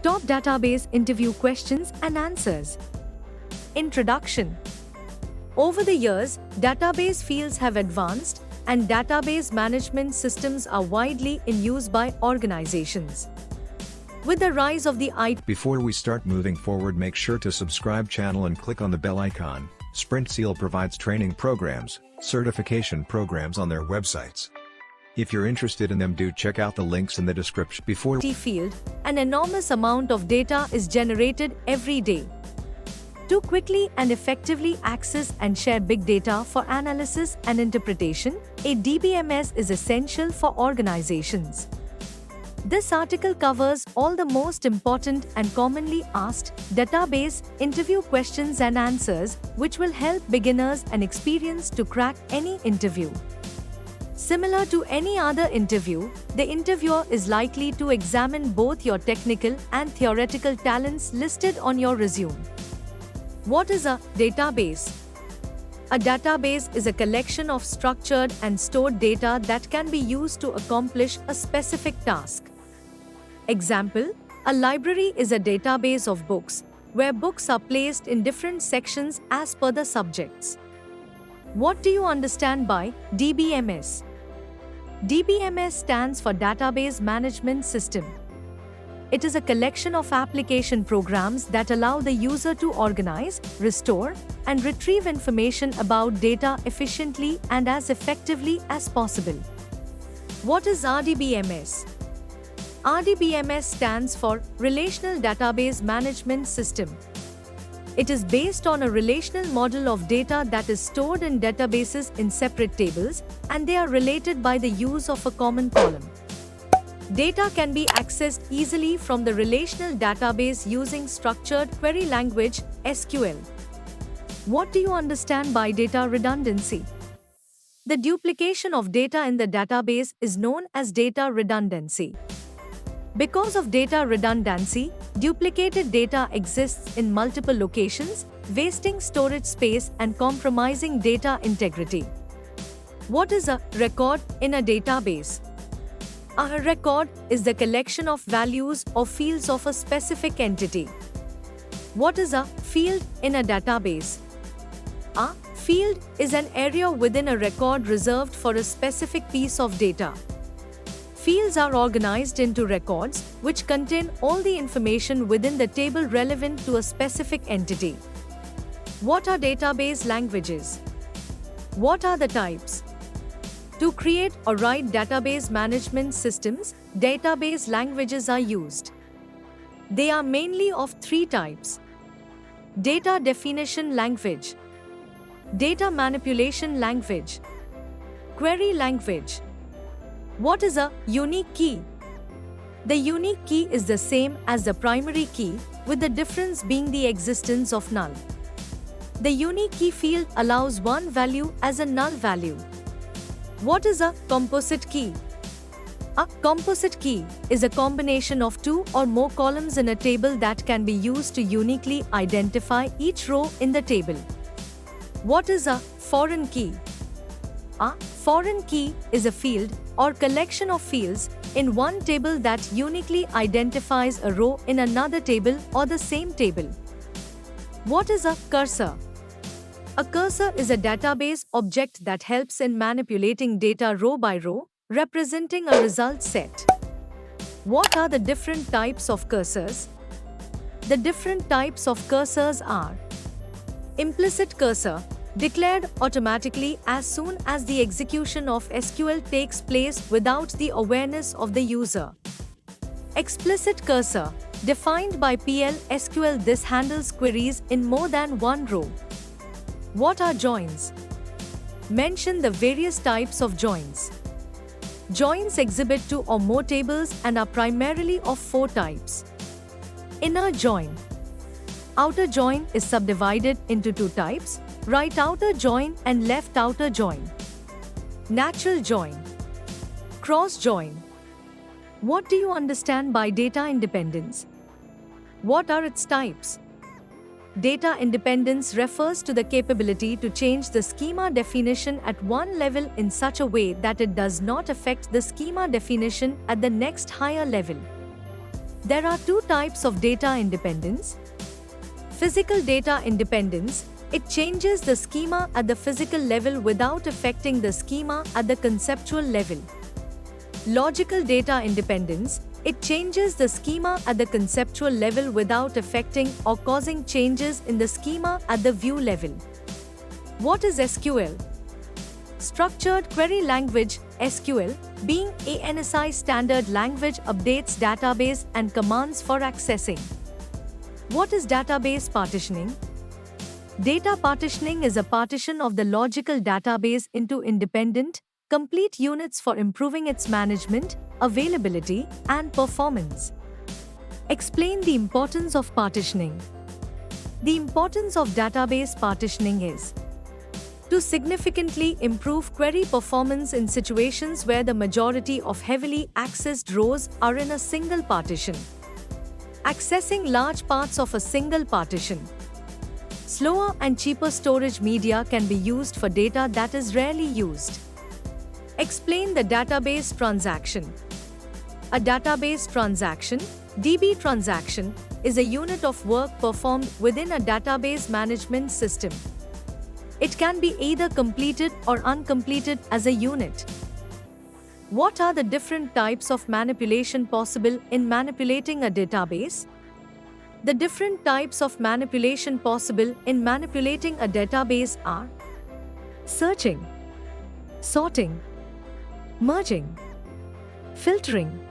Top database interview questions and answers. Introduction. Over the years, database fields have advanced, and database management systems are widely in use by organizations. With the rise of the IT. Before we start moving forward, make sure to subscribe channel and click on the bell icon. SprintSeal provides training programs, certification programs on their websites. If you're interested in them, do check out the links in the description. Before field, an enormous amount of data is generated every day. To quickly and effectively access and share big data for analysis and interpretation, a DBMS is essential for organizations. This article covers all the most important and commonly asked database interview questions and answers, which will help beginners and experienced to crack any interview. Similar to any other interview, the interviewer is likely to examine both your technical and theoretical talents listed on your resume. What is a database? A database is a collection of structured and stored data that can be used to accomplish a specific task. Example, a library is a database of books, where books are placed in different sections as per the subjects. What do you understand by DBMS? DBMS stands for Database Management System. It is a collection of application programs that allow the user to organize, restore, and retrieve information about data efficiently and as effectively as possible. What is RDBMS? RDBMS stands for Relational Database Management System. It is based on a relational model of data that is stored in databases in separate tables, and they are related by the use of a common column. Data can be accessed easily from the relational database using structured query language, SQL. What do you understand by data redundancy? The duplication of data in the database is known as data redundancy. Because of data redundancy, duplicated data exists in multiple locations, wasting storage space and compromising data integrity. What is a record in a database? A record is the collection of values or fields of a specific entity. What is a field in a database? A field is an area within a record reserved for a specific piece of data. Fields are organized into records, which contain all the information within the table relevant to a specific entity. What are database languages? What are the types? To create or write database management systems, database languages are used. They are mainly of three types: data definition language, data manipulation language, query language. What is a unique key? The unique key is the same as the primary key, with the difference being the existence of null. The unique key field allows one value as a null value. What is a composite key? A composite key is a combination of two or more columns in a table that can be used to uniquely identify each row in the table. What is a foreign key? A foreign key is a field or collection of fields in one table that uniquely identifies a row in another table or the same table. What is a cursor? A cursor is a database object that helps in manipulating data row by row, representing a result set. What are the different types of cursors? The different types of cursors are: implicit cursor, declared automatically as soon as the execution of SQL takes place without the awareness of the user. Explicit cursor, defined by PL SQL. This handles queries in more than one row. What are joins? Mention the various types of joins. Joins exhibit two or more tables and are primarily of four types. Inner join. Outer join is subdivided into two types: right outer join and left outer join. Natural join. Cross join. What do you understand by data independence? What are its types? Data independence refers to the capability to change the schema definition at one level in such a way that it does not affect the schema definition at the next higher level. There are two types of data independence. Physical data independence. It changes the schema at the physical level without affecting the schema at the conceptual level. Logical data independence. It changes the schema at the conceptual level without affecting or causing changes in the schema at the view level. What is SQL? Structured Query Language, SQL, being a NSI standard language, updates database and commands for accessing. What is database partitioning? Data partitioning is a partition of the logical database into independent, complete units for improving its management, availability, and performance. Explain the importance of partitioning. The importance of database partitioning is to significantly improve query performance in situations where the majority of heavily accessed rows are in a single partition. Accessing large parts of a single partition. Slower and cheaper storage media can be used for data that is rarely used. Explain the database transaction. A database transaction, DB transaction, is a unit of work performed within a database management system. It can be either completed or uncompleted as a unit. What are the different types of manipulation possible in manipulating a database? The different types of manipulation possible in manipulating a database are searching, sorting, merging, filtering,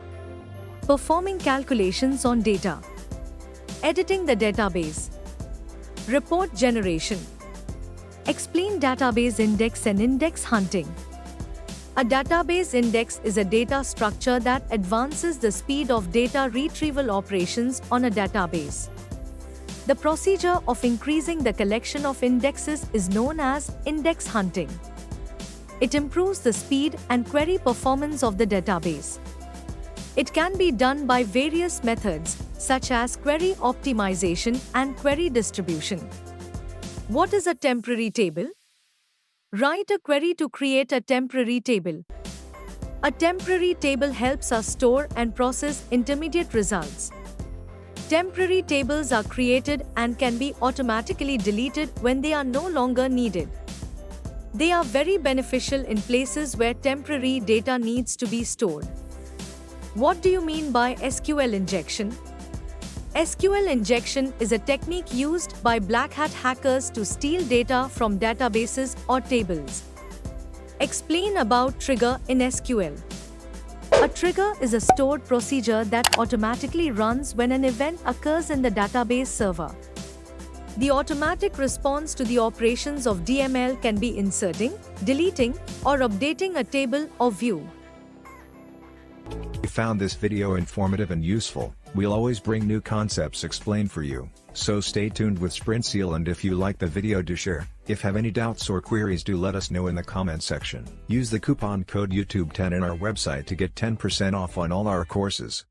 performing calculations on data, editing the database, report generation. Explain database index and index hunting. A database index is a data structure that advances the speed of data retrieval operations on a database. The procedure of increasing the collection of indexes is known as index hunting. It improves the speed and query performance of the database. It can be done by various methods, such as query optimization and query distribution. What is a temporary table? Write a query to create a temporary table. A temporary table helps us store and process intermediate results. Temporary tables are created and can be automatically deleted when they are no longer needed. They are very beneficial in places where temporary data needs to be stored. What do you mean by SQL injection? SQL injection is a technique used by black hat hackers to steal data from databases or tables. Explain about trigger in SQL. A trigger is a stored procedure that automatically runs when an event occurs in the database server. The automatic response to the operations of DML can be inserting, deleting, or updating a table or view. If you found this video informative and useful, we'll always bring new concepts explained for you, so stay tuned with SprintSeal, and if you like the video, do share. If have any doubts or queries, do let us know in the comment section. Use the coupon code YouTube10 in our website to get 10% off on all our courses.